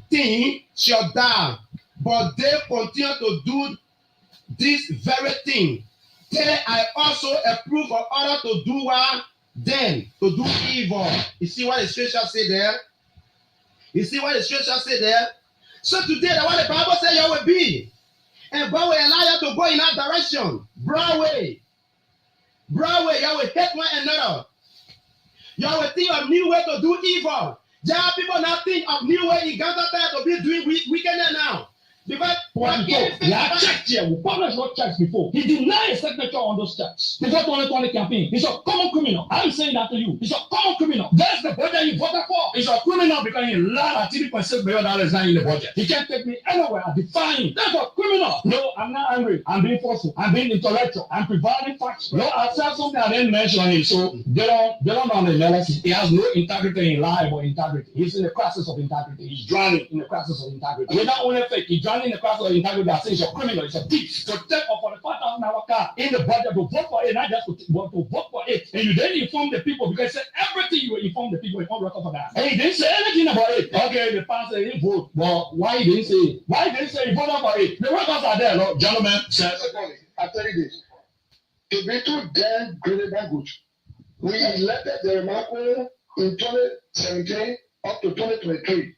thing shut down, but they continue to do this very thing. Then I also approve of others to do what? Then to do evil. You see what the scripture say there? You see what the scripture say there? So today, the what the Bible says you will be. And God will allow you to go in that direction. Broadway. Broadway, you will hate one another. You will think of new way to do evil. There are people now think of new way in Gaza time to be doing wickedness now. Because what he told, la church here, we published what church before. He denied his signature on those checks. Before 2020 campaign, he's a common criminal. I'm saying that to you. He's a common criminal. That's the budget you voted for. He's a criminal because he lied at $3.6 billion not in the budget. He can't take me anywhere. I defy him. That's a criminal. No, I'm not angry. I'm being forceful. I'm being intellectual. I'm providing facts. No, I said something I didn't mention him, so they don't know the analysis. He has no integrity in life or integrity. He's in the crisis of integrity. He's drowning in the crisis of integrity. We're not only fake. He's drowning in the crisis of integrity. That says he's a criminal. He's a thief. To take a $45,000 car in the budget to vote for it, not just to vote for it. And you didn't inform the people because he said everything you inform the people on record for that. And he didn't say anything about it. Okay, the pastor didn't vote. Well, why he didn't say it? Why he didn't say he voted for it? The records are there, Lord. Gentlemen. I tell you this. To be too damn great and good. We elected the Remarkable in 2017 up to 2023.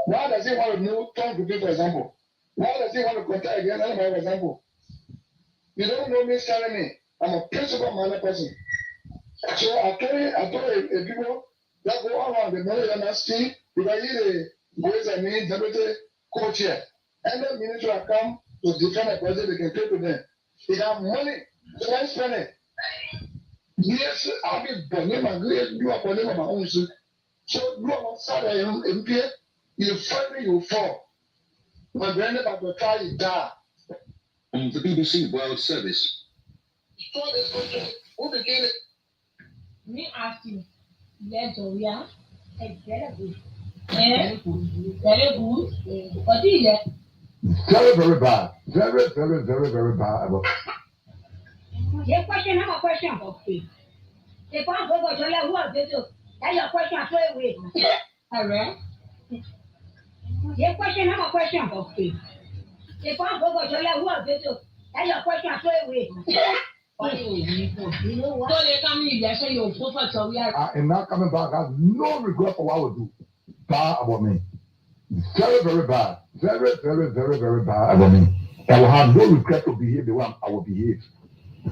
Why does he want to know Tom Kupi, for example? Why does he want to contact again anybody, for example? You don't know me, telling me. I'm a principle-minded person. So I told a people that go around the money and see because he the boys and me deputy co-chair. And the minister will come to defend the president, they can pay to them. They have money, so I spend it. Yes, I'll be burning my great do up on them my own. So you are on Saturday in Pierre, you fight me, you fall. My grandmother will try to die. The BBC World Service. Destroy this country. Who began it? Me ask you, let Joya, it's very good. Very good. What is it? Very, very bad. Very, very, very, very bad. Your question, I'm a question for free. If I'm going to tell you who are video, that's your question, I play with. All right? Your question, I'm a question for free. If I'm going to tell you who are video, that's your question, I play with. You know what? So they come in, they say you're perfect, so we are. I am not coming back. I have no regret for what I would do. Bad about me. Very, very bad. Very, very, very, very bad about me. I will have no regret to behave the way I will behave.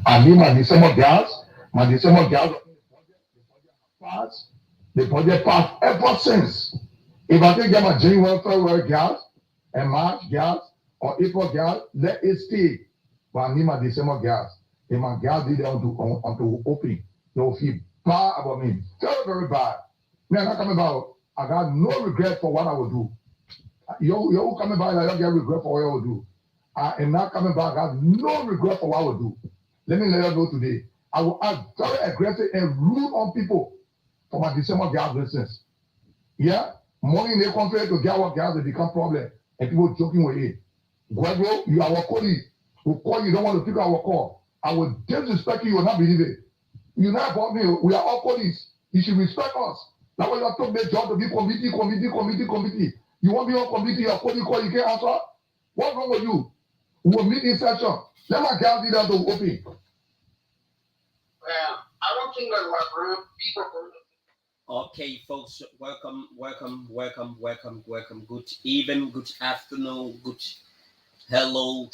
I mean, my December girls, the budget passed ever since. If I take them a January, February girls, and March girls, or April girls, let it stay. But I need my December girls. If my girls did it onto open, they will feel bad about me. Very, very bad. Me, I'm not coming back. I got no regret for what I will do. You're coming back, I don't get regret for what I will do. I am not coming back. I have no regret for what I will do. Let me let you know today. I will act very aggressive and rude on people for my December gas business. Yeah? Money in the country to get our gas will become problem. And people joking with it. Guago, you are our colleague. We call you, don't want to pick our call. I will disrespect you, you will not believe it. You're not about me. We are all colleagues. You should respect us. That's why you have took the job to be committee. You want to be on committee, you're colleague call, you can't answer? What's wrong with you? We will meet in session. Let my gas leader to open. I don't think that my people. Okay, folks, welcome. Good evening, good afternoon, good hello,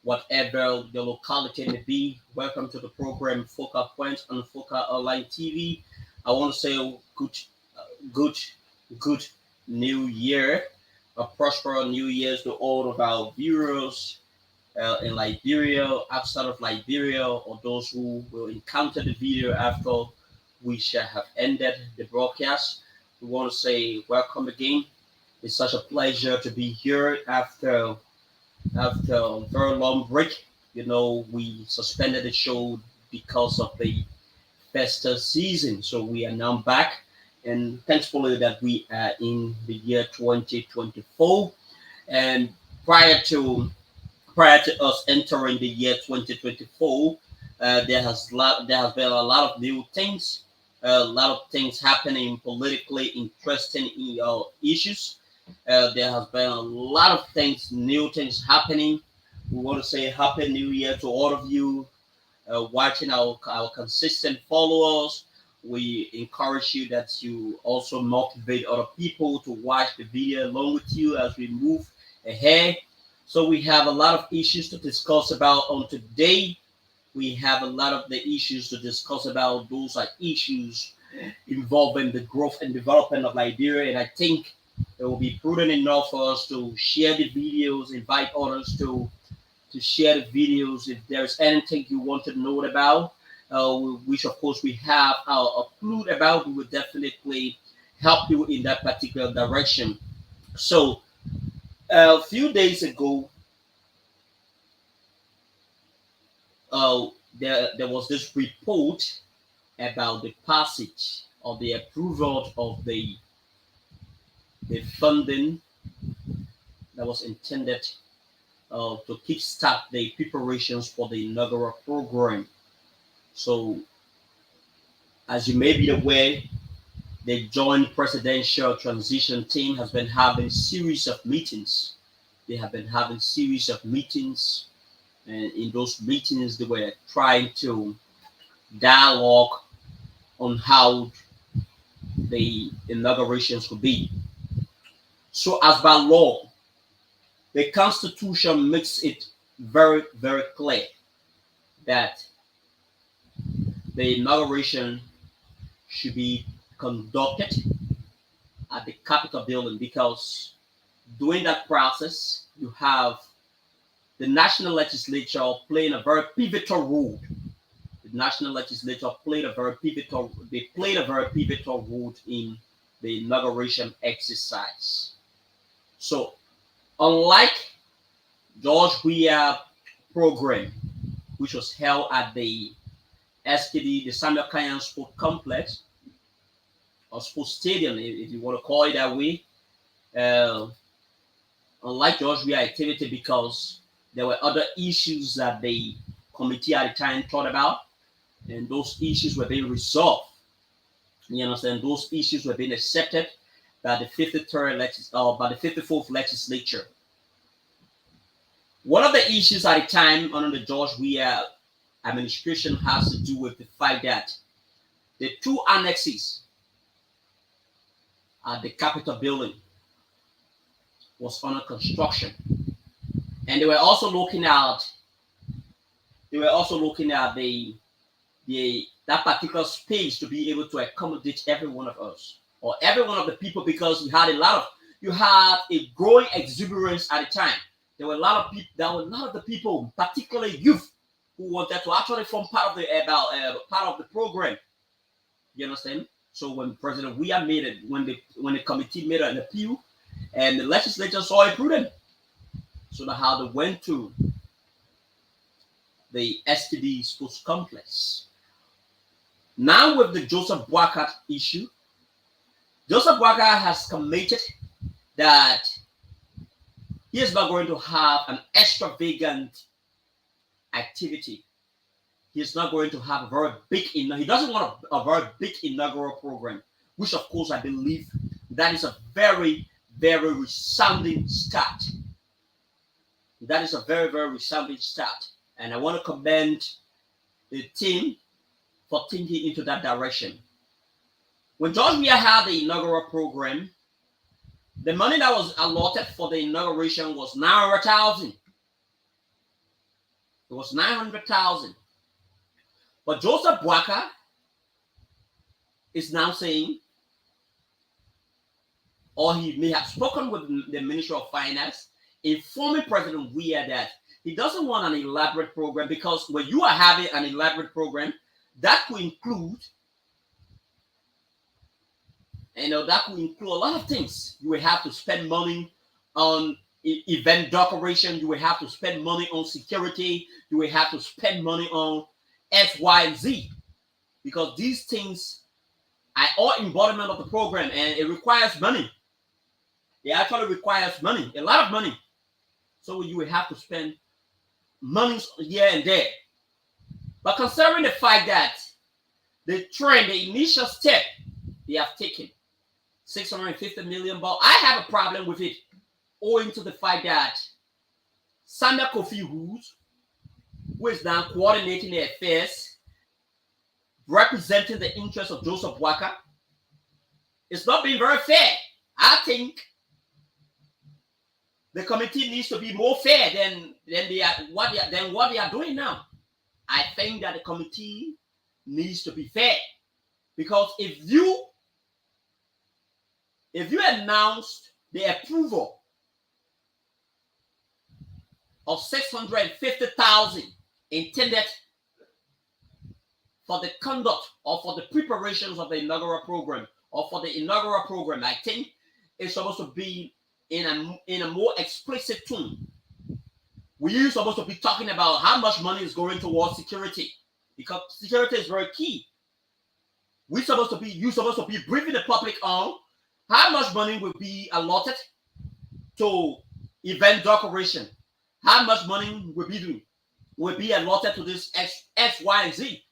whatever the locality may be. Welcome to the program Focal Point on Focal Online TV. I want to say good New Year, a prosperous New Year to all of our viewers in Liberia, outside of Liberia, or those who will encounter the video after we shall have ended the broadcast. We want to say welcome again. It's such a pleasure to be here after a very long break. You know, we suspended the show because of the festive season, so we are now back, and thankfully that we are in the year 2024. And prior to us entering the year 2024, there has been a lot of new things, a lot of things happening politically interesting issues. There has been a lot of things, new things happening. We want to say Happy New Year to all of you watching our consistent followers. We encourage you that you also motivate other people to watch the video along with you as we move ahead. So we have a lot of issues to discuss about on today. We have a lot of the issues to discuss about. Those are issues involving the growth and development of Liberia. And I think it will be prudent enough for us to share the videos, invite others to share the videos. If there's anything you want to know about, which of course we have a clue about, we will definitely help you in that particular direction. So a few days ago, there was this report about the passage or the approval of the funding that was intended to kickstart the preparations for the inaugural program. So, as you may be aware, the Joint Presidential Transition Team has been having series of meetings. They have been having series of meetings, and in those meetings, they were trying to dialogue on how the inaugurations could be. So, as by law, the Constitution makes it very, very clear that the inauguration should be conducted at the Capitol building, because during that process, you have the national legislature playing a very pivotal role. The national legislature played a very pivotal role in the inauguration exercise. So, unlike George Weah program, which was held at the SKD, the Samuel Kanyan Sport Complex, or Sports Stadium, if you want to call it that way, unlike George Weah activity, because there were other issues that the committee at the time thought about, and those issues were being resolved. You understand? Those issues were being accepted by the 54th legislature. One of the issues at the time under the George Weah administration has to do with the fact that the two annexes at the Capitol building was under construction, and they were also looking at that particular space to be able to accommodate every one of us or every one of the people, because you had a growing exuberance at the time. There were a lot of the people, particularly youth, who wanted to actually form part of the program. You understand? So when President Weah made it, when the committee made an appeal, and the legislature saw it prudent, so that's how they went to the STD Sports Complex. Now with the Joseph Boakai issue, Joseph Boakai has committed that he is not going to have an extravagant activity. He is not going to have a very big, he doesn't want a very big inaugural program, which of course I believe that is a very, very resounding start. That is a very, very resounding start. And I want to commend the team for thinking into that direction. When George Weah had the inaugural program, the money that was allotted for the inauguration was 900,000. It was 900,000. But Joseph Boakai is now saying, or he may have spoken with the Ministry of Finance, informing President Weah that he doesn't want an elaborate program, because when you are having an elaborate program, that could include, a lot of things. You will have to spend money on event decoration. You will have to spend money on security. You will have to spend money on X, Y, and Z, because these things are all embodiment of the program, and it requires money. It actually requires money, a lot of money. So you will have to spend money here and there. But considering the fact that the initial step they have taken, $650 million. I have a problem with it, owing to the fact that Samuel Kofi Woods, who is now coordinating the affairs, representing the interests of Joseph Boakai, it's not being very fair. I think the committee needs to be more fair than what they are doing now. I think that the committee needs to be fair, because if you announced the approval of 650,000 intended for the conduct or for the preparations of the inaugural program, I think it's supposed to be in a more explicit tone. We're supposed to be talking about how much money is going towards security, because security is very key. You're supposed to be briefing the public on how much money will be allotted to event decoration, how much money will be allotted to this X, Y, and Z.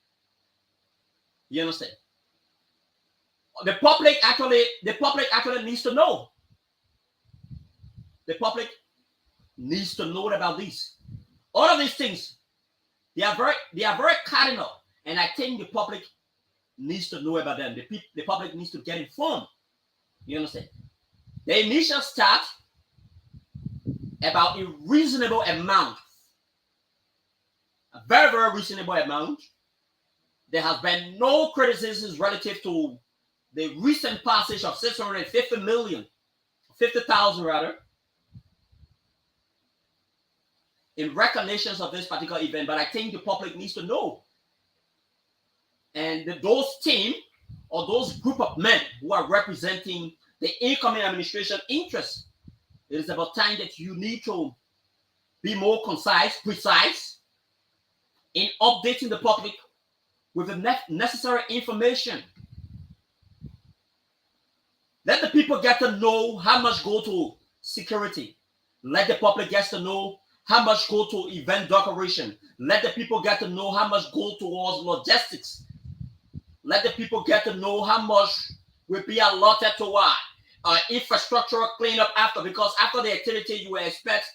You understand? The public actually needs to know. The public needs to know about this. All of these things, they are very cardinal, and I think the public needs to know about them. The public needs to get informed. You understand? The initial start about a reasonable amount, a very, very reasonable amount. There has been no criticisms relative to the recent passage of 50,000 rather, in recognition of this particular event, but I think the public needs to know. And those team or those group of men who are representing the incoming administration interests, it is about time that you need to be more concise, precise in updating the public with the necessary information. Let the people get to know how much go to security. Let the public get to know how much go to event decoration. Let the people get to know how much go towards logistics. Let the people get to know how much will be allotted to infrastructural cleanup after, because after the activity you will expect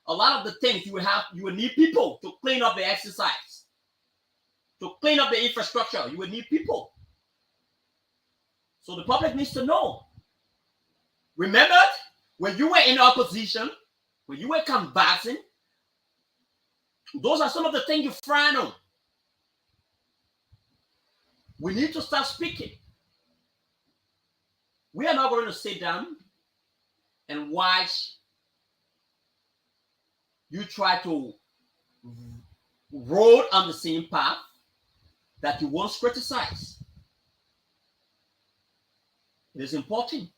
a lot of the things you will need people to clean up the exercise, to clean up the infrastructure. You will need people. So the public needs to know. Remember when you were in opposition, when you were canvassing, those are some of the things you frown on. We need to start speaking. We are not going to sit down and watch you try to roll on the same path that you once criticized. It is important.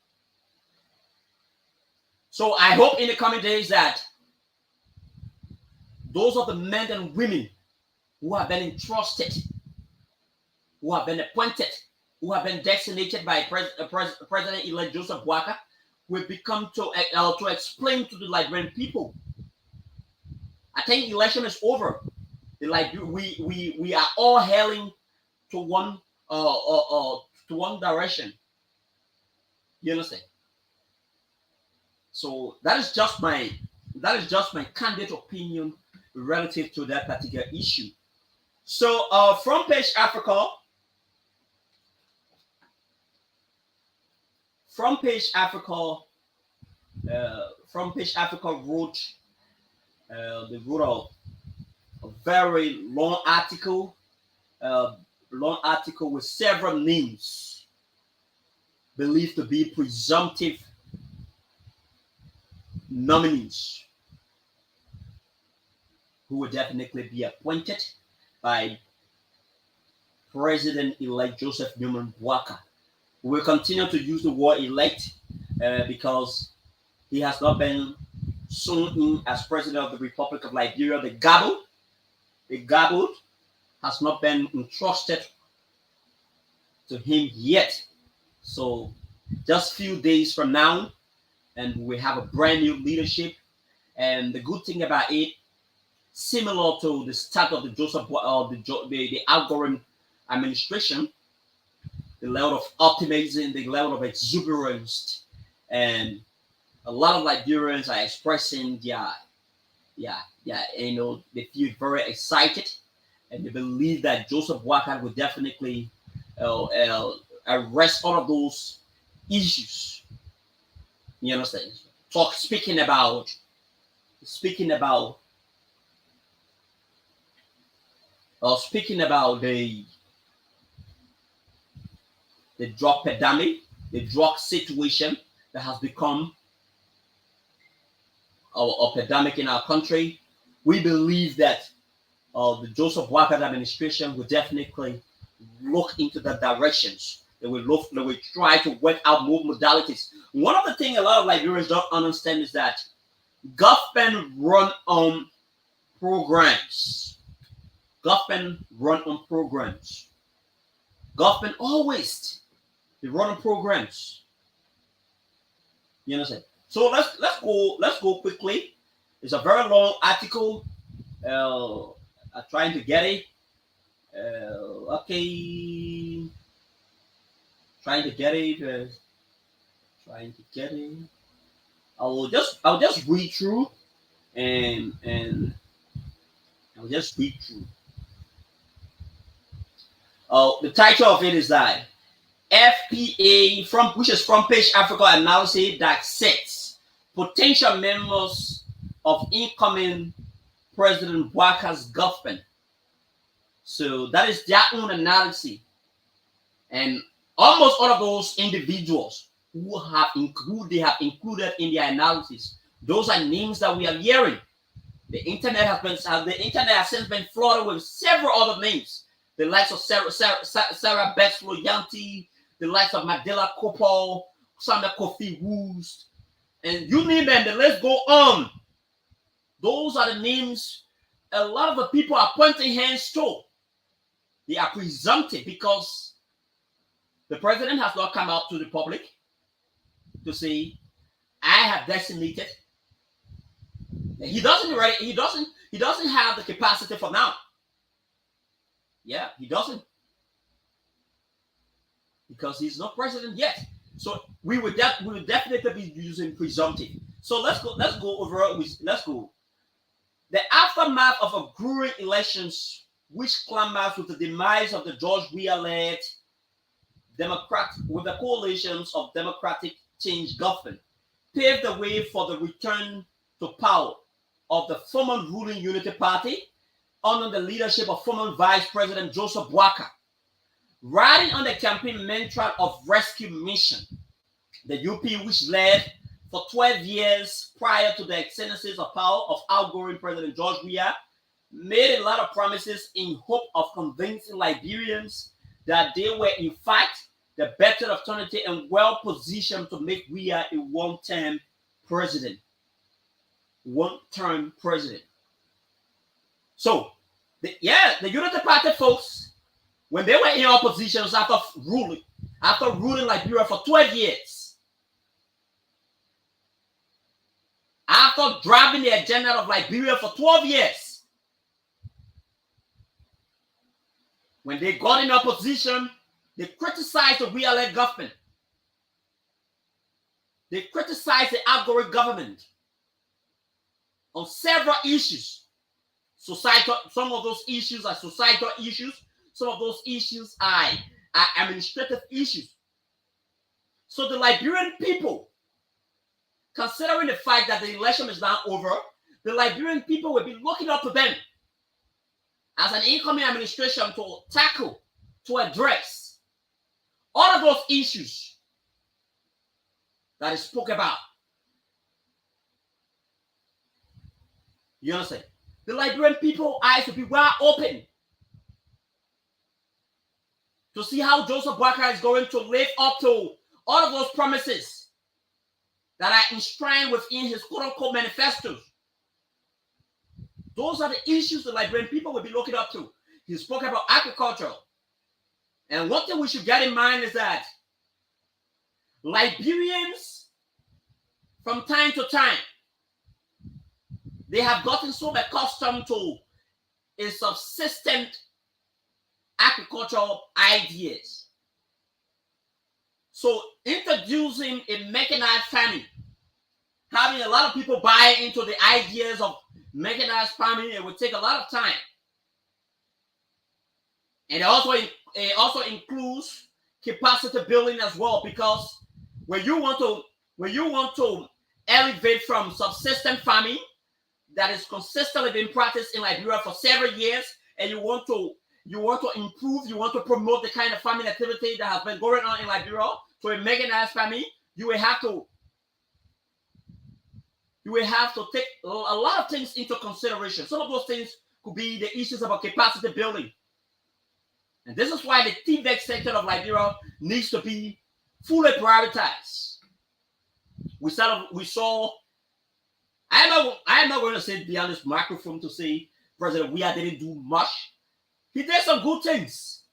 So I hope in the coming days that those of the men and women who have been entrusted, who have been appointed, who have been designated by President-elect Joseph Boakai will become to explain to the Liberian people. I think election is over. We are all hailing to one direction. You understand? So that is just my candid opinion relative to that particular issue. So Front Page Africa wrote a very long article with several names believed to be presumptive nominees who will definitely be appointed by President-elect Joseph Newman Boakai. We will continue to use the word elect because he has not been sworn in as President of the Republic of Liberia. The gavel has not been entrusted to him yet. So just few days from now, and we have a brand new leadership. And the good thing about it, similar to the start of the Joseph the outgoing administration, the level of optimism, the level of exuberance, and a lot of Liberians are expressing they feel very excited, and they believe that Joseph Boakai will definitely arrest all of those issues. You understand? Speaking about the drug pandemic, the drug situation that has become a pandemic in our country. We believe that the Joseph Boakai administration will definitely look into the directions. They will try to work out more modalities. One of the things a lot of Liberians don't understand is that government run on programs. Government always they run on programs. You understand? So let's go quickly. It's a very long article. I'm trying to get it. Okay. Trying to get it. I'll just read through and I'll just read through. The title of it is that FPA which is Front Page Africa analysis that sets potential members of incoming President Boakai's government. So that is their own analysis, and almost all of those individuals who they have included in their analysis, those are names that we are hearing. The internet has since been flooded with several other names. The likes of Sarah Bexlow Yanti, the likes of Mandela Kopal, Samuel Kofi Woods, and you name them, the list go on. Those are the names a lot of the people are pointing hands to. They are presumptive because the president has not come out to the public to say, I have designated. He doesn't have the capacity for now. Yeah, he doesn't. Because he's not president yet. So we will definitely be using presumptive. So let's go over it. Let's go. The aftermath of a growing elections, which clambers with the demise of the George Weah-led Democrat with the coalitions of Democratic Change government, paved the way for the return to power of the former ruling Unity Party under the leadership of former Vice President Joseph Boakai. Riding on the campaign mantra of rescue mission, the UP, which led for 12 years prior to the excellencies of power of outgoing President George Weah, made a lot of promises in hope of convincing Liberians that they were in fact the better alternative and well positioned to make Weah a one-term president. So, the Unity Party folks, when they were in oppositions after ruling Liberia for 12 years, after driving the agenda of Liberia for 12 years, when they got in opposition, they criticized the Weah-led government. They criticized the outgoing government on several issues. Some of those issues are societal issues. Some of those issues are administrative issues. So the Liberian people, considering the fact that the election is now over, the Liberian people will be looking up to them as an incoming administration to tackle, to address all of those issues that is spoke about. You understand? The Liberian people eyes will be wide open to see how Joseph Boakai is going to live up to all of those promises that are enshrined within his quote-unquote manifestos. Those are the issues the Liberian people will be looking up to. He spoke about agriculture. And one thing we should get in mind is that Liberians, from time to time, they have gotten so accustomed to a subsistent agricultural ideas. So introducing a mechanized farming, having a lot of people buy into the ideas of mechanized farming, it would take a lot of time. And it also includes capacity building as well, because when you want to elevate from subsistence farming that is consistently being practiced in Liberia for several years, and you want to improve, you want to promote the kind of farming activity that has been going on in Liberia to a mechanized farming, you will have to take a lot of things into consideration. Some of those things could be the issues about capacity building. And this is why the TVEC sector of Liberia needs to be fully prioritized. We saw. I am not going to say beyond this microphone to say President Weah didn't do much. He did some good things,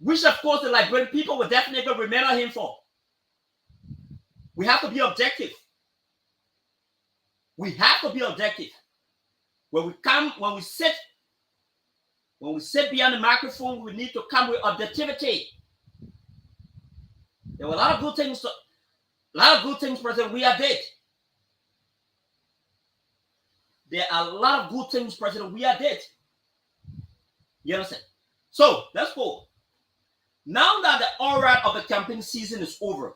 which of course the Liberian people will definitely remember him for. We have to be objective. We have to be objective. When we sit behind the microphone, we need to come with objectivity. There were a lot of good things President Weah did. There are a lot of good things President Weah did. You understand? So let's go. Now that the aura of the campaign season is over,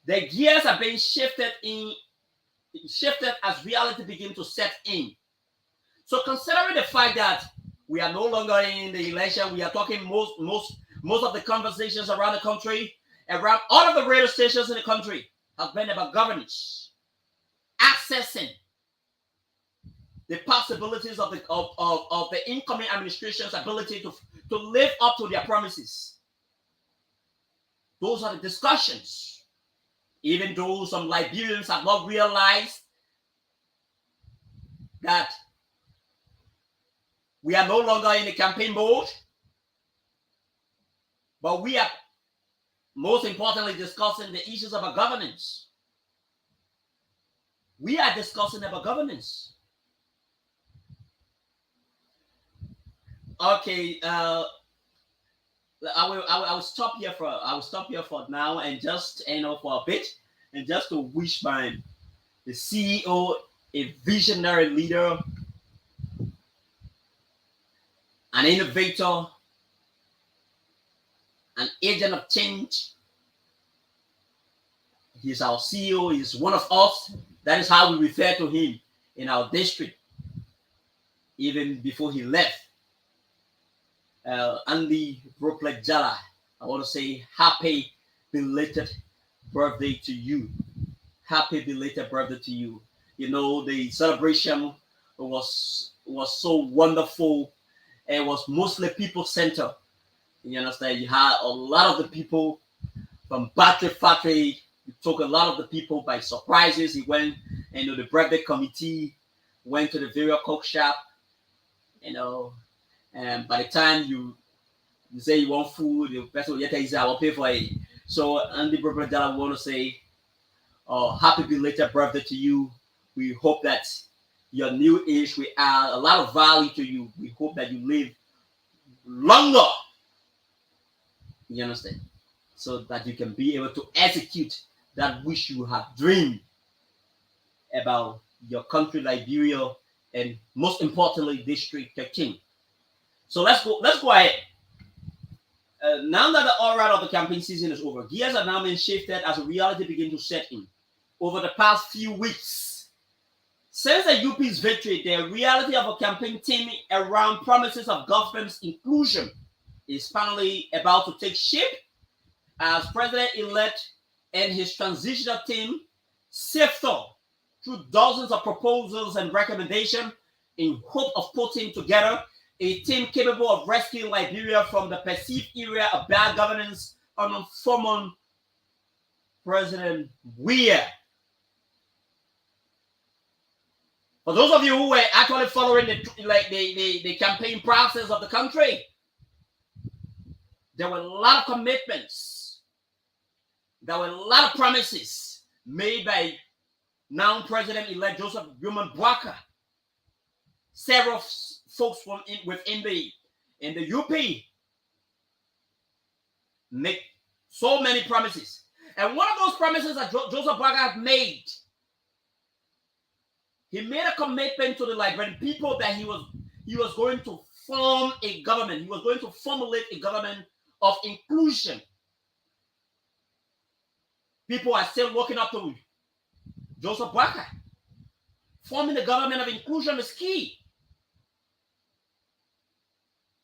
the gears are being shifted as reality begins to set in. So considering the fact that we are no longer in the election, we are talking most of the conversations around the country, around all of the radio stations in the country, have been about governance, accessing the possibilities of the incoming administration's ability to live up to their promises. Those are the discussions. Even though some Liberians have not realized that we are no longer in the campaign mode, but we are most importantly discussing the issues about governance. We are discussing about governance. Okay, I will stop here for now, and just for a bit, and just to wish the CEO, a visionary leader, an innovator, an agent of change. He's our CEO. He's one of us. That is how we refer to him in our district, even before he left. Andy Brooklyn Jala, I want to say happy belated birthday to you. Happy belated birthday to you. You know, the celebration was so wonderful. It was mostly people-centered. You understand? You had a lot of the people from Battery Factory. You took a lot of the people by surprises. He went, the birthday committee went to the various cook shop, and by the time you say you want food, the person will say, I will pay for it. So, Andy Brother, I want to say, happy belated birthday to you. We hope that your new age will add a lot of value to you. We hope that you live longer. You understand? So that you can be able to execute that which you have dreamed about your country, Liberia, and most importantly, District 13. So let's go ahead. Now that the aura of the campaign season is over, gears are now being shifted as reality begins to set in. Over the past few weeks, since the UP's victory, the reality of a campaign team around promises of government's inclusion is finally about to take shape as President-elect and his transitional team sift through dozens of proposals and recommendations in hope of putting together a team capable of rescuing Liberia from the perceived era of bad governance under former President Weah. For those of you who were actually following the campaign process of the country, there were a lot of commitments. There were a lot of promises made by now President-elect Joseph Boeman Boakai. Several folks within the UP make So many promises. And one of those promises that Joseph Boakai made, he made a commitment to the Liberian people that he was going to form a government. He was going to formulate a government of inclusion. People are still looking up to Joseph Boakai. Forming the government of inclusion is key.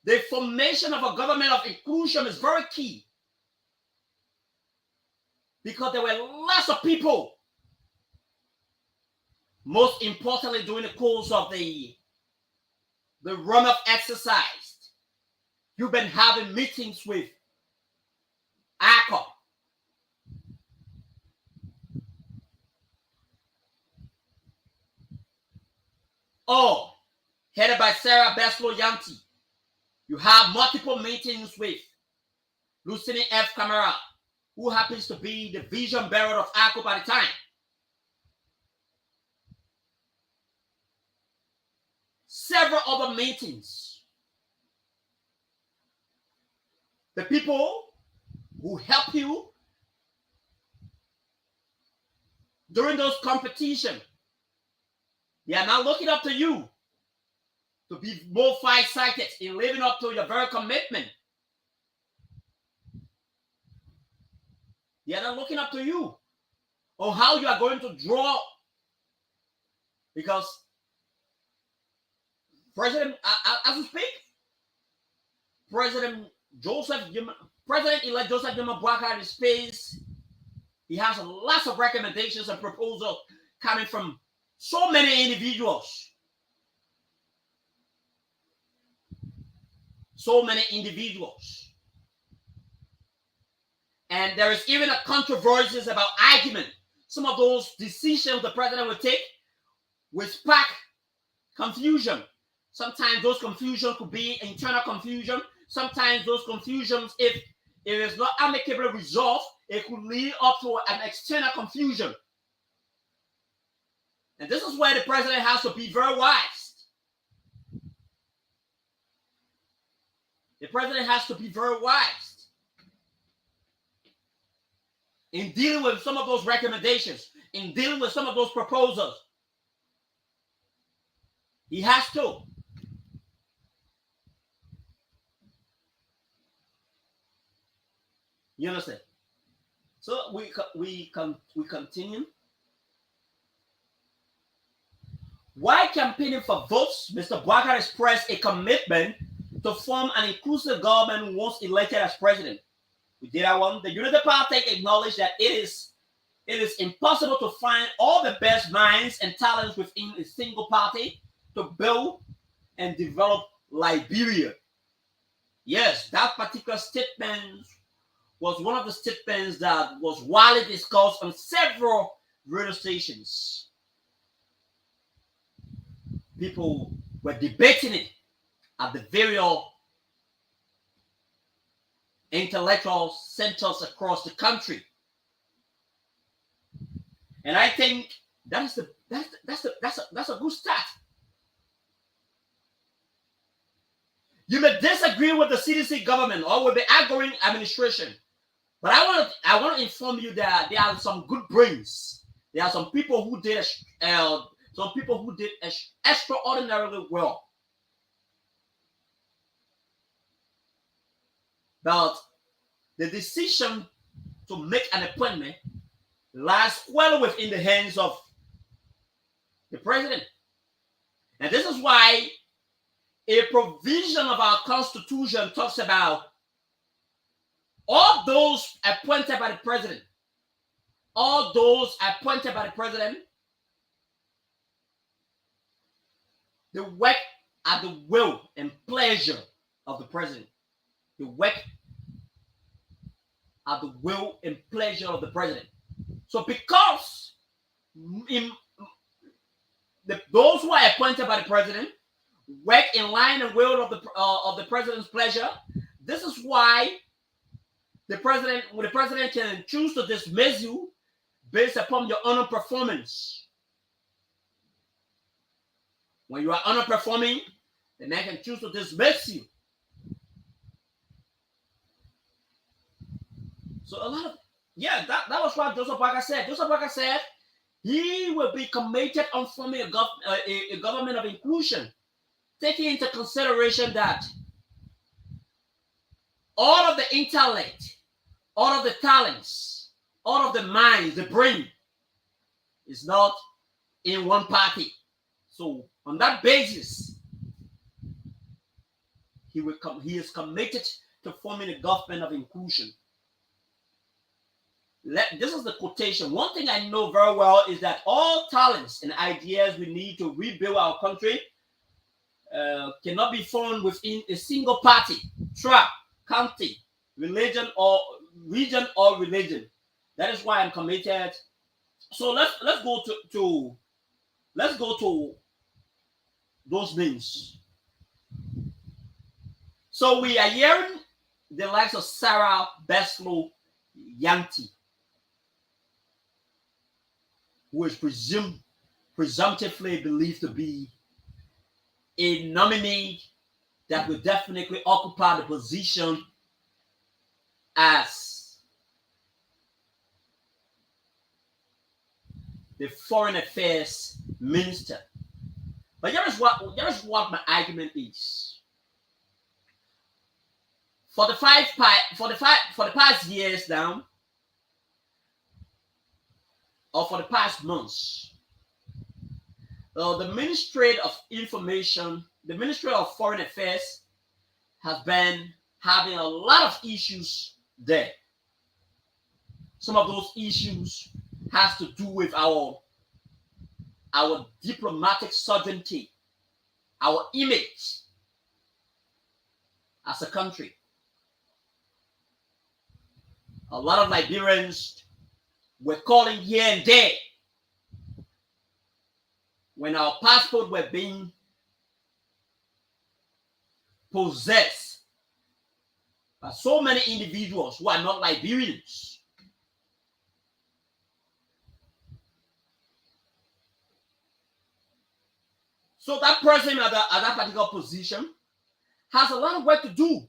The formation of a government of inclusion is very key. Because there were lots of people, most importantly during the course of the run-up exercise, you've been having meetings with ACOP. Or headed by Sarah Beslo Yanti. You have multiple meetings with Lieutenant F. Kamara, who happens to be the vision bearer of ACOP at the time. Several other meetings. The people who help you during those competitions, they are now looking up to you to be more farsighted in living up to your very commitment. They are not looking up to you on how you are going to draw. Because as we speak, President-elect Joseph Jima Boakai is space. He has lots of recommendations and proposals coming from so many individuals. So many individuals. And there is even a controversies about argument. Some of those decisions the president will take will spark confusion. Sometimes those confusions could be internal confusion. Sometimes those confusions, if it is not amicably resolved, it could lead up to an external confusion. And this is where the president has to be very wise. The president has to be very wise in dealing with some of those recommendations, in dealing with some of those proposals. He has to. You understand? So we continue. While campaigning for votes, Mr. Boakai expressed a commitment to form an inclusive government once elected as president. We did that one. The Unity Party acknowledged that it is impossible to find all the best minds and talents within a single party to build and develop Liberia. Yes, that particular statement was one of the statements that was widely discussed on several radio stations. People were debating it at the various intellectual centers across the country. And I think that's a good start. You may disagree with the CDC government or with the outgoing administration, but I want to inform you that there are some good brains. There are some people who did extraordinarily well. But the decision to make an appointment lies well within the hands of the president. And this is why a provision of our Constitution talks about all those appointed by the president. All those appointed by the president, they work at the will and pleasure of the president. They work at the will and pleasure of the president. So because those who are appointed by the president work in line and will of the president's pleasure, this is why the president can choose to dismiss you based upon your underperformance. When you are underperforming, the man can choose to dismiss you. So a lot of that was what Joseph Parker said. Joseph Parker said he will be committed on forming a government of inclusion, taking into consideration that all of the intellect, all of the talents, all of the minds, the brain is not in one party. So on that basis, he is committed to forming a government of inclusion. This is the quotation. One thing I know very well is that all talents and ideas we need to rebuild our country cannot be found within a single party, tribe, county, religion, or region or religion. That is why I'm committed. So let's go to those names. So we are hearing the likes of Sarah Beslow Yanti, who is presumptively believed to be a nominee that will definitely occupy the position as the foreign affairs minister. But here is what my argument is. For the past years now, or for the past months, the Ministry of Information, the Ministry of Foreign Affairs has been having a lot of issues there. Some of those issues has to do with our diplomatic sovereignty, our image as a country. A lot of Liberians were calling here and there when our passports were being possessed by so many individuals who are not Liberians. So that person at that particular position has a lot of work to do.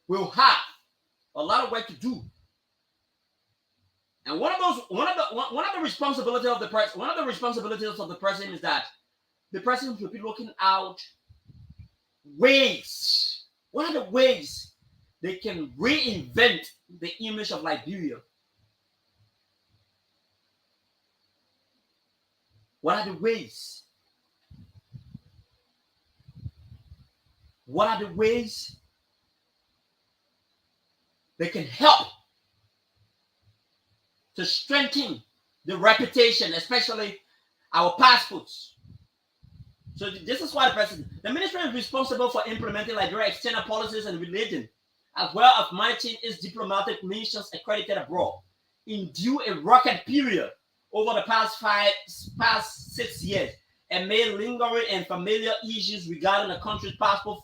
Will have a lot of work to do. And one of the responsibilities of the person is that the person should be looking out ways. What are the ways they can reinvent the image of Liberia? What are the ways? What are the ways they can help to strengthen the reputation, especially our passports? So this is why the ministry is responsible for implementing Liberia external policies and religion, as well as managing its diplomatic missions accredited abroad. In due a rocket period over the past 6 years, and made lingering and familiar issues regarding the country's passport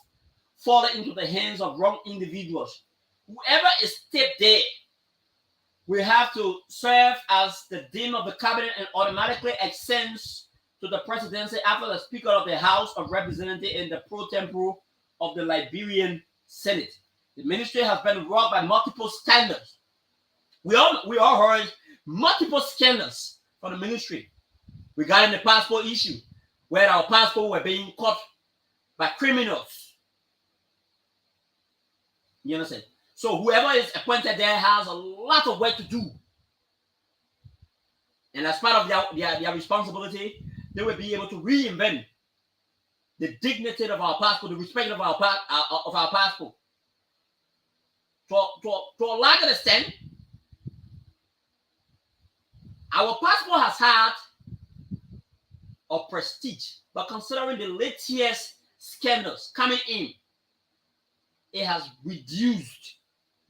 falling into the hands of wrong individuals. Whoever is tipped there will have to serve as the dean of the cabinet and automatically ascends to the presidency after the Speaker of the House of Representatives and the pro tempore of the Liberian Senate. The ministry has been rocked by multiple scandals. We all heard multiple scandals from the ministry regarding the passport issue, where our passports were being caught by criminals. You understand? So whoever is appointed there has a lot of work to do. And as part of their responsibility, they will be able to reinvent the dignity of our passport, the respect of our passport. To a large extent, our passport has had a prestige, but considering the latest scandals coming in, it has reduced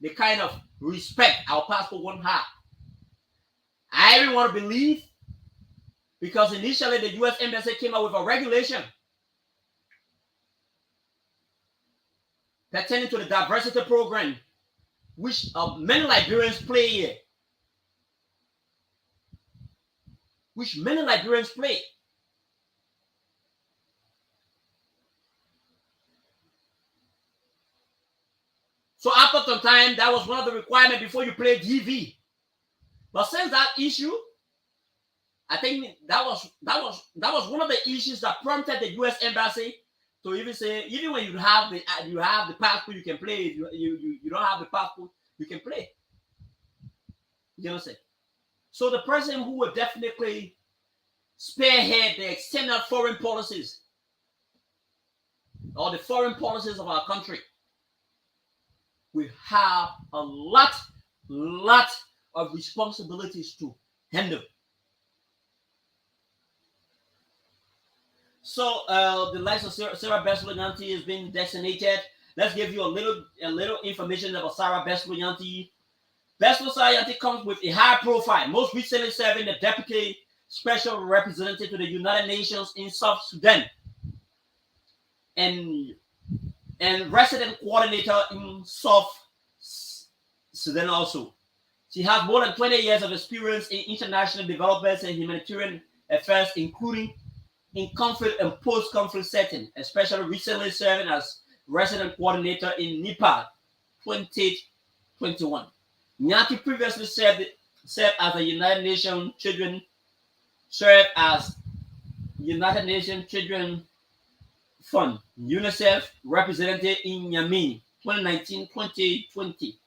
the kind of respect our passport won't have. I even want to believe, because initially the U.S. Embassy came out with a regulation pertaining to the diversity program, which many Liberians play here. So after of time, that was one of the requirements before you play DV. But since that issue, I think that was one of the issues that prompted the U.S. Embassy to even say, even when you have the passport, you can play. If you don't have the passport, you can play. You understand? So the person who would definitely spearhead the external foreign policies or the foreign policies of our country, we have a lot of responsibilities to handle. So the likes of Sarah Basil-Yanti has been designated. Let's give you a little information about Sarah Basil-Yanti. Basil-Yanti comes with a high profile, most recently serving the Deputy Special Representative to the United Nations in South Sudan and resident coordinator in South Sudan also. She has more than 20 years of experience in international development and humanitarian affairs, including in conflict and post-conflict setting, especially recently serving as resident coordinator in Nepal 2021. Nyanti previously served as a United Nations Children Fund, UNICEF representative in Niamey 2019-2020,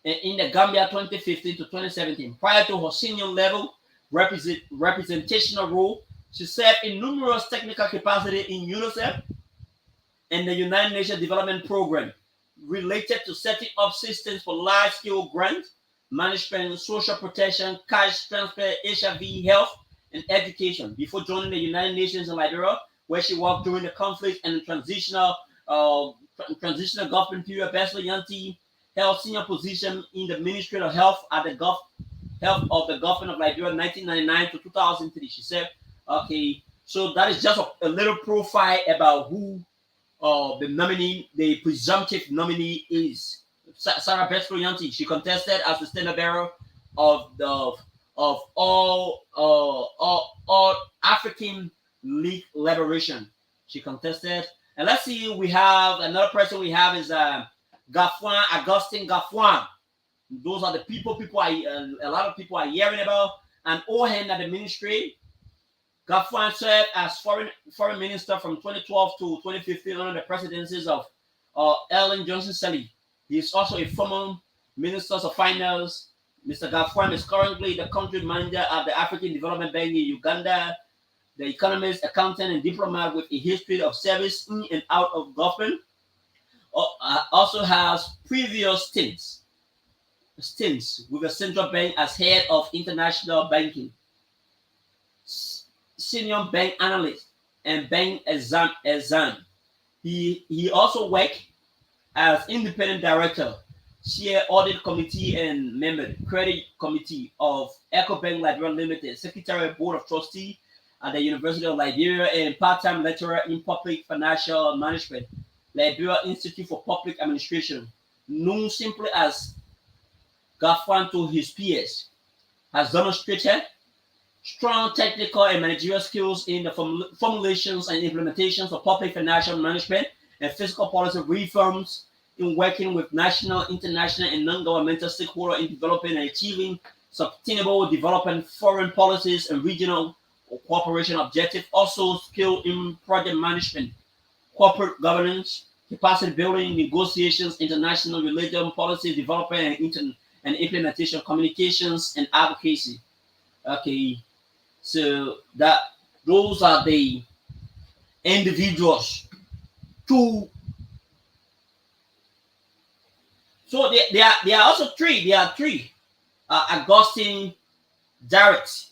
and in the Gambia 2015 to 2017. Prior to her senior level representational role, she served in numerous technical capacity in UNICEF and the United Nations Development Program related to setting up systems for large-scale grant management, social protection, cash transfer, HIV, health, and education before joining the United Nations in Liberia, where she worked during the conflict and transitional government period. Basil-Yanti held senior position in the Ministry of Health at the Health of the Government of Liberia 1999 to 2003. She said, okay, so that is just a little profile about who the presumptive nominee is. Sarah Basil-Yanti, she contested as the standard bearer of all African League Liberation. She contested, and let's see, we have another person. We have is Gaffouin, Augustin Gaffouin. Those are the people a lot of people are hearing about. And Ohen at the ministry. Gaffouin served as foreign minister from 2012 to 2015 under the presidencies of Ellen Johnson Sirleaf. He is also a former minister of finance. Mr. Gaffouin is currently the country manager at the African Development Bank in Uganda, the economist, accountant, and diplomat with a history of service in and out of government. Also has previous stints with the central bank as head of international banking, senior bank analyst, and bank exam. He also worked as independent director, chair audit committee, and member credit committee of EcoBank Liberia Limited, secretary board of trustee at the University of Liberia, and part-time lecturer in public financial management, Liberia Institute for Public Administration, known simply as Gaffouin to his peers, has demonstrated strong technical and managerial skills in the formulations and implementations of public financial management and fiscal policy reforms, in working with national, international, and non-governmental stakeholders in developing and achieving sustainable development, foreign policies, and regional cooperation objectives. Also skilled in project management, corporate governance, capacity building, negotiations, international religion policy development, and implementation, communications, and advocacy. Okay, so those are the individuals to. So there are also three. There are three. Augustine Jarrett.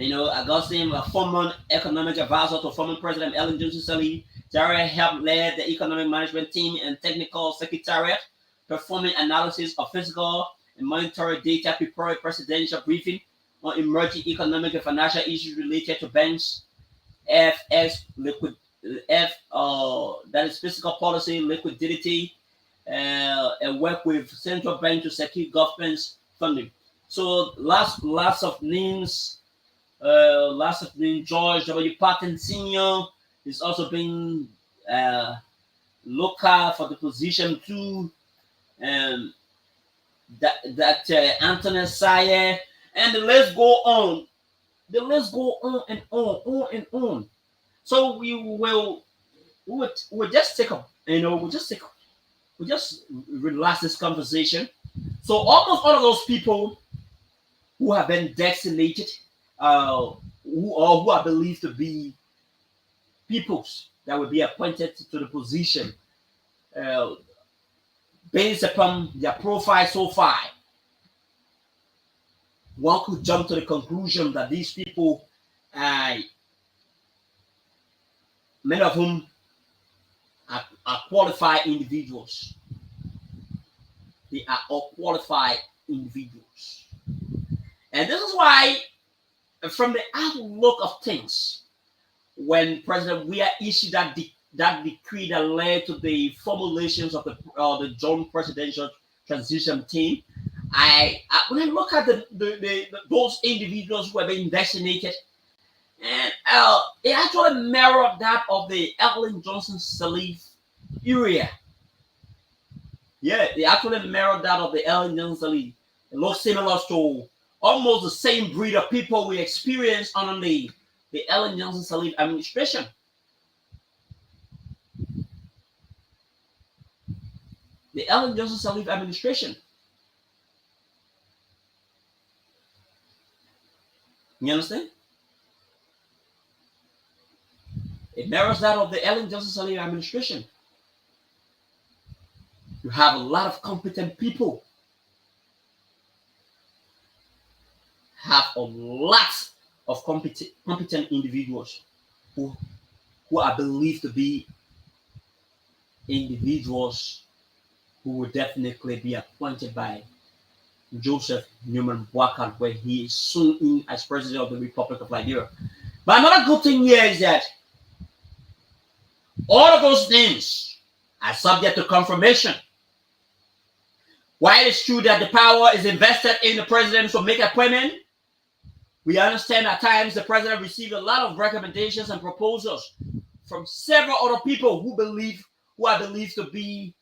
Augustine, a former economic advisor to former President Ellen Johnson Sirleaf. Jarrett helped lead the economic management team and technical secretariat, performing analysis of fiscal and monetary data, preparing presidential briefing on emerging economic and financial issues related to banks, that is fiscal policy, liquidity, and work with central bank to secure government's funding. So lots of names. George W. Patton Sr. is also being looked at for the position too. and Anthony Sayer, and the list go on. The list go on and on and on. So we'll just take a, we'll just relax this conversation. So almost all of those people who have been designated, who are believed to be peoples that will be appointed to the position, based upon their profile so far, one could jump to the conclusion that these people, many of whom are qualified individuals. They are all qualified individuals. And this is why, from the outlook of things, when President Weah issued that decree that led to the formulations of the joint presidential transition team, when I look at those individuals who have been designated, and it actually mirrored that of the Ellen Johnson Sirleaf area. Yeah, they actually mirrored that of the Ellen Johnson Sirleaf. It looks similar to almost the same breed of people we experienced under the Ellen Johnson Sirleaf administration. The Ellen Johnson Sirleaf administration. You understand? It mirrors that of the Ellen Johnson Sirleaf administration. You have a lot of competent people. Have a lot of competent individuals who are believed to be individuals who will definitely be appointed by Joseph Newman Boakai when he is soon in as president of the Republic of Liberia. But another good thing here is that all of those names are subject to confirmation. While it's true that the power is invested in the president to make appointment, we understand at times the president received a lot of recommendations and proposals from several other people who are believed to be,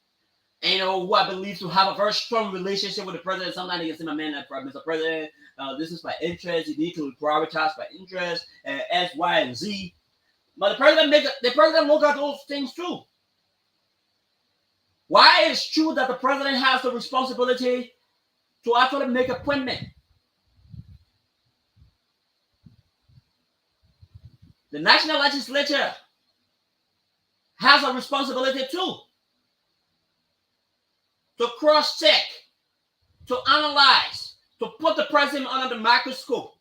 who are believed to have a very strong relationship with the president. Sometimes they can say, my man, Mr. President, this is my interest. You need to prioritize my interest, X, Y, and Z. But the president look at those things too. Why it's true that the president has the responsibility to actually make appointment. The national legislature has a responsibility too to cross-check, to analyze, to put the president under the microscope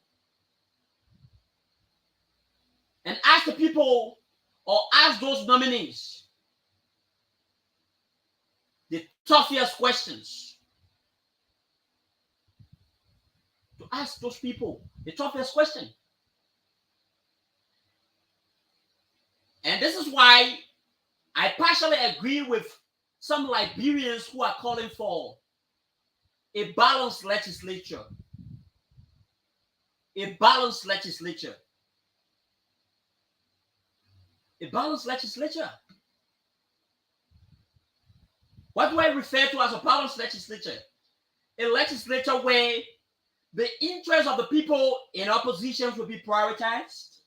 and ask the people or ask those nominees the toughest questions. To ask those people the toughest question. And this is why I partially agree with some Liberians who are calling for a balanced legislature. A balanced legislature. A balanced legislature. What do I refer to as a balanced legislature? A legislature where the interests of the people in opposition will be prioritized.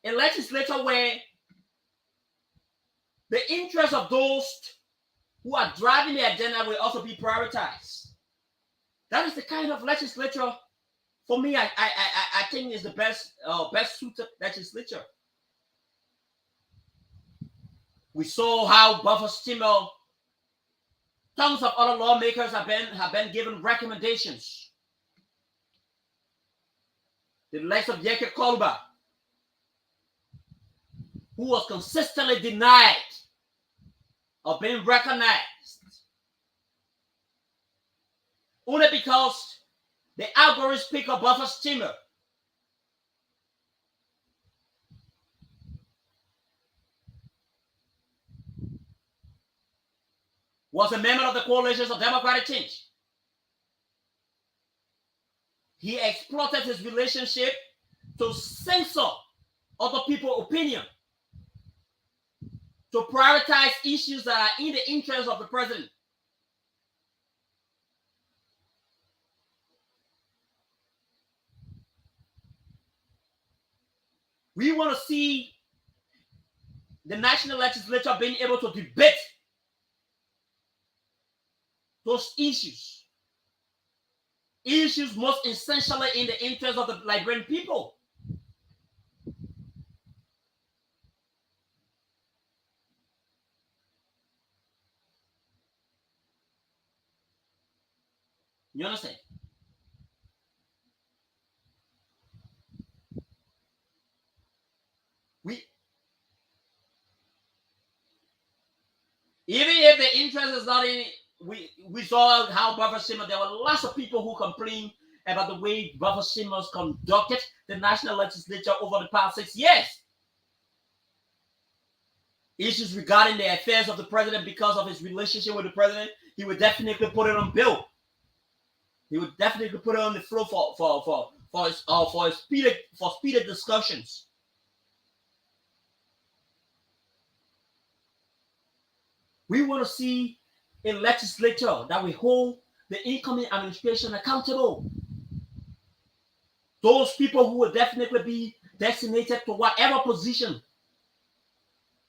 A legislature where the interests of those who are driving the agenda will also be prioritized. That is the kind of legislature, for me, I think is the best suited legislature. We saw how Buffer Stimel, tons of other lawmakers have been given recommendations. The likes of Yeke Koluba, who was consistently denied of being recognized only because the outgoing speaker, Buffer Stimel, was a member of the Coalitions of Democratic Change. He exploited his relationship to censor other people's opinion, to prioritize issues that are in the interest of the president. We want to see the national legislature being able to debate those issues. Issues most essentially in the interest of the Liberian people. You understand? Even if the interest is not in, we saw how Buffer Simmer, there were lots of people who complained about the way Buffer Simmons conducted the national legislature over the past 6 years. Issues regarding the affairs of the president because of his relationship with the president, he would definitely put it on bill. He would definitely put it on the floor for speedy discussions. We want to see a legislature that will hold the incoming administration accountable. Those people who will definitely be designated to whatever position,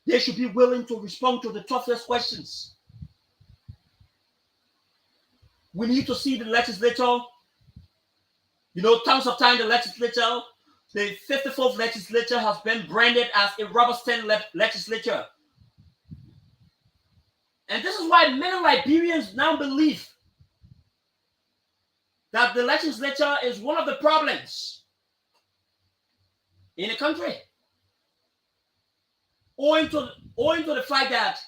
they should be willing to respond to the toughest questions. We need to see the legislature, tons of time the legislature, the 54th legislature has been branded as a rubber stamp legislature. And this is why many Liberians now believe that the legislature is one of the problems in the country. Owing to the fact that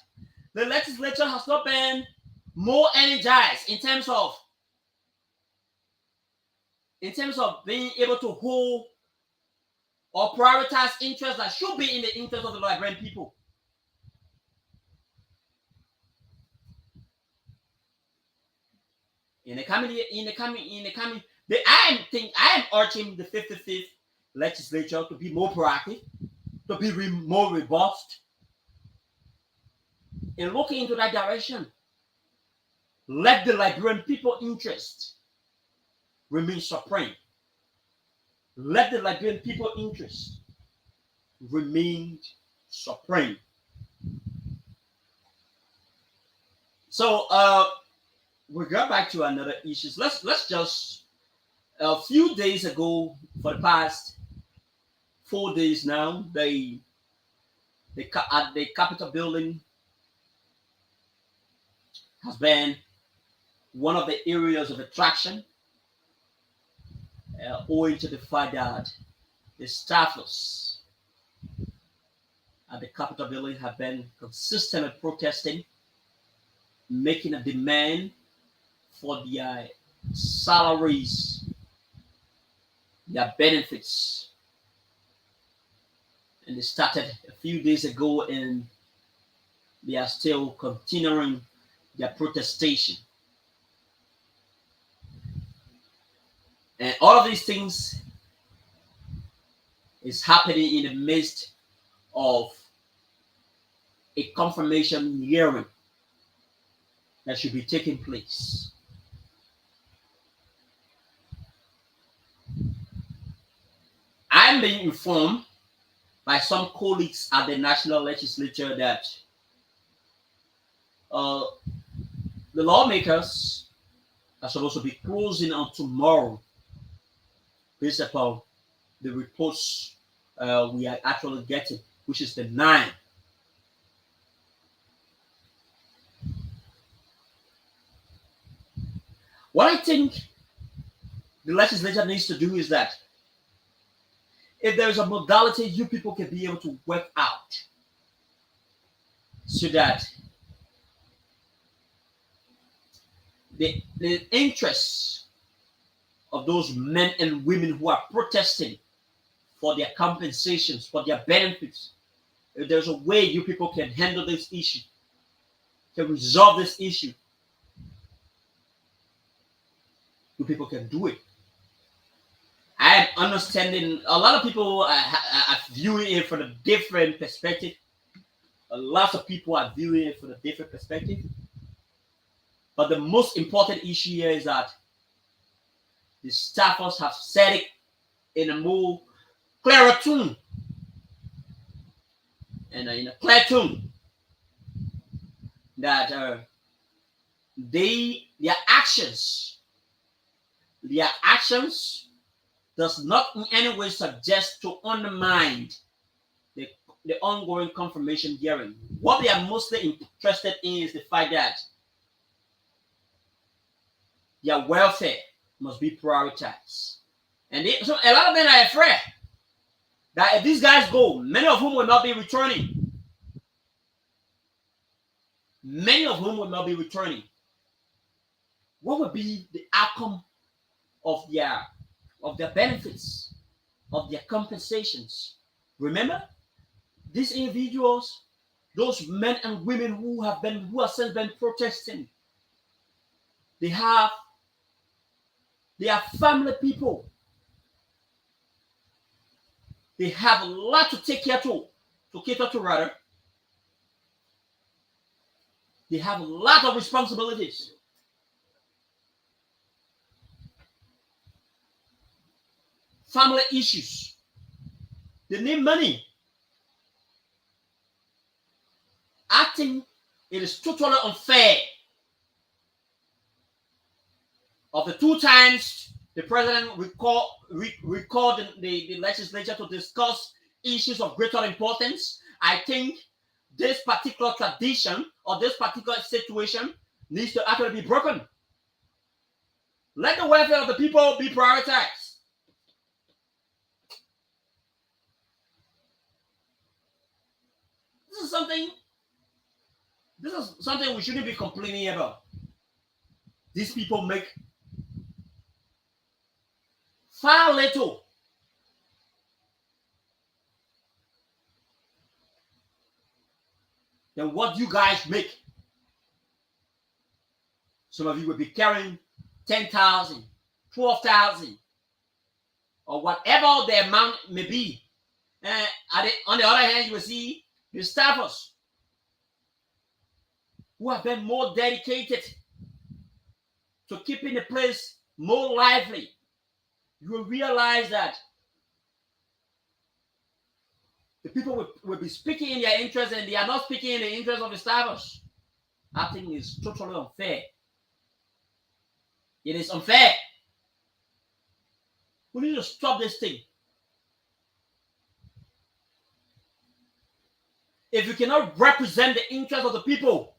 the legislature has not been more energized in terms of being able to hold or prioritize interests that should be in the interest of the Liberian people. I am urging the 55th legislature to be more proactive, to be more robust, and looking into that direction. Let the Liberian people interest remain supreme. Let the Liberian people interest remain supreme. So we got back to another issue. Let's just a few days ago, for the past 4 days now, at the Capitol building has been one of the areas of attraction, owing to the fact that the staffers at the Capitol building have been consistently protesting, making a demand for their salaries, their benefits. And they started a few days ago, and they are still continuing their protestation. And all of these things is happening in the midst of a confirmation hearing that should be taking place. I'm being informed by some colleagues at the National Legislature that the lawmakers are supposed to be closing on tomorrow, based upon the reports we are actually getting, which is the 9th. What I think the legislature needs to do is that if there is a modality you people can be able to work out so that the interests of those men and women who are protesting for their compensations, for their benefits, if there's a way you people can handle this issue, can resolve this issue, you people can do it. I am understanding a lot of people are viewing it from a different perspective. A lot of people are viewing it from a different perspective. But the most important issue here is that the staffers have said it in a more clearer tone and in a clear tone that their actions does not in any way suggest to undermine the ongoing confirmation hearing. What they are mostly interested in is the fact that their welfare must be prioritized. And so a lot of them are afraid that if these guys go, many of whom will not be returning. Many of whom will not be returning. What would be the outcome of their benefits, of their compensations? Remember, these individuals, those men and women who have since been protesting, they are family people. They have a lot to cater to rather. They have a lot of responsibilities. Family issues. They need money. I think it is totally unfair. Of the 2 times the president recalled the legislature to discuss issues of greater importance, I think this particular tradition or this particular situation needs to actually be broken. Let the welfare of the people be prioritized. This is something we shouldn't be complaining about. These people make far little than what you guys make. Some of you will be carrying 10,000, 12,000, or whatever the amount may be. And on the other hand, you will see the staffers who have been more dedicated to keeping the place more lively. You will realize that the people will be speaking in their interest and they are not speaking in the interest of the staffers. I think it's totally unfair. It is unfair. We need to stop this thing. If you cannot represent the interest of the people,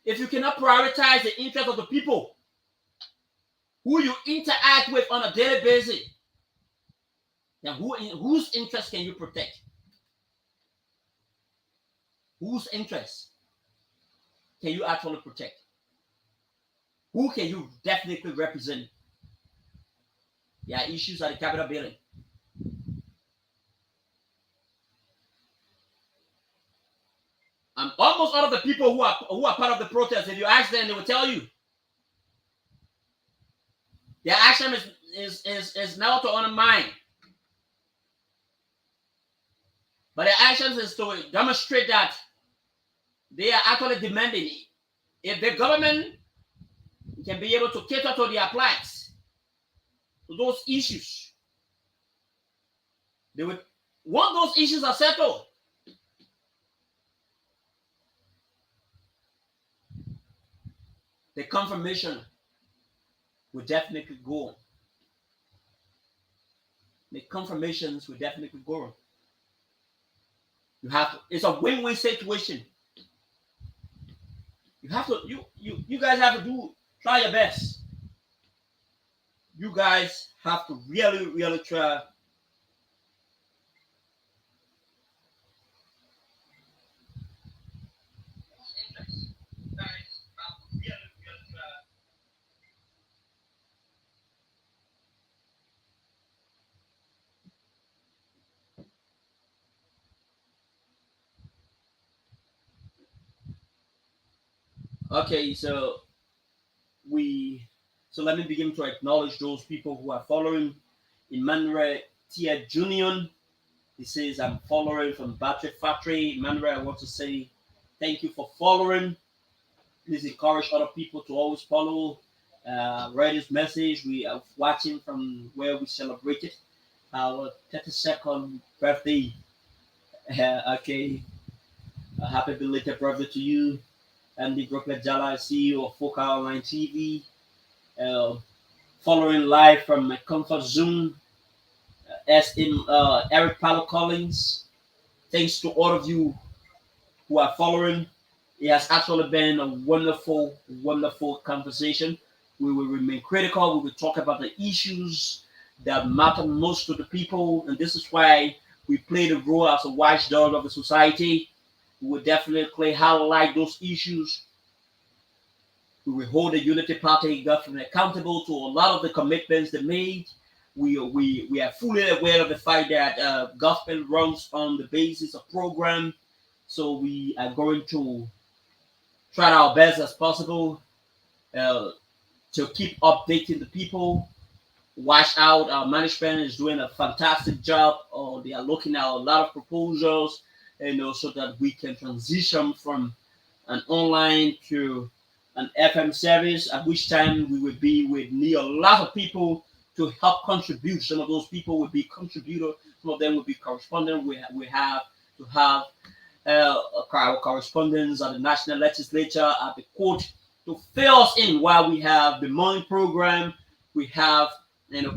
if you cannot prioritize the interest of the people who you interact with on a daily basis, then whose interest can you protect? Whose interest can you actually protect? Who can you definitely represent? There are issues at the Capitol building. And almost all of the people who are part of the protest, if you ask them, they will tell you their action is now to undermine. But their actions is to demonstrate that they are actually demanding if the government can be able to cater to their plights, to those issues, they would want those issues are settled. The confirmation will definitely go on. The confirmations will definitely go on. It's a win-win situation. You guys have to try your best. You guys have to really, really try. Okay, so let me begin to acknowledge those people who are following. Emmanuel Tia Junior, he says, I'm following from Battery Factory. Emmanuel, I want to say thank you for following. Please encourage other people to always follow. Read his message. We are watching from where we celebrated. our 32nd birthday. Okay, a happy belated birthday to you. And the Brooklyn Jala, CEO of Focal Online TV. Following live from my comfort zone, as in Eric Palo Collins. Thanks to all of you who are following. It has actually been a wonderful, wonderful conversation. We will remain critical. We will talk about the issues that matter most to the people. And this is why we play the role as a watchdog of the society. We will definitely highlight those issues. We will hold the Unity Party government accountable to a lot of the commitments they made. We are fully aware of the fact that government runs on the basis of program. So we are going to try our best as possible to keep updating the people. Watch out, our management is doing a fantastic job. They are looking at a lot of proposals, so that we can transition from an online to an FM service, at which time we will be with need a lot of people to help contribute. Some of those people will be contributors, some of them will be correspondents. We have to have our correspondents at the national legislature, at the court, to fill us in while we have the morning program. We have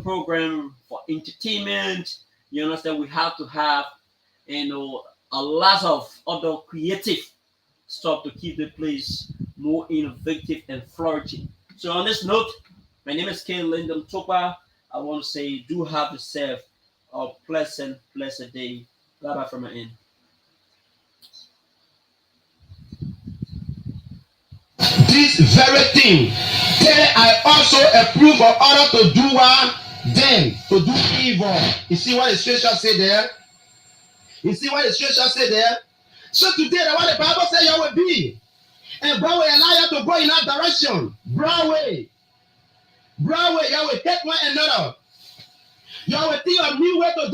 program for entertainment. You understand? We have to have a lot of other creative stuff to keep the place more innovative and flourishing. So on this note, my name is Ken Lyndon Topa. I want to say do have yourself a pleasant day. Bye bye from my end. This very thing, then I also approve of order to do what? Then to do evil. You see what the scripture say there? You see what the scripture say there? So today, what the Bible says you will be. And Broadway allow you to go in that direction. Broadway, you will take one another. You will think of new way to do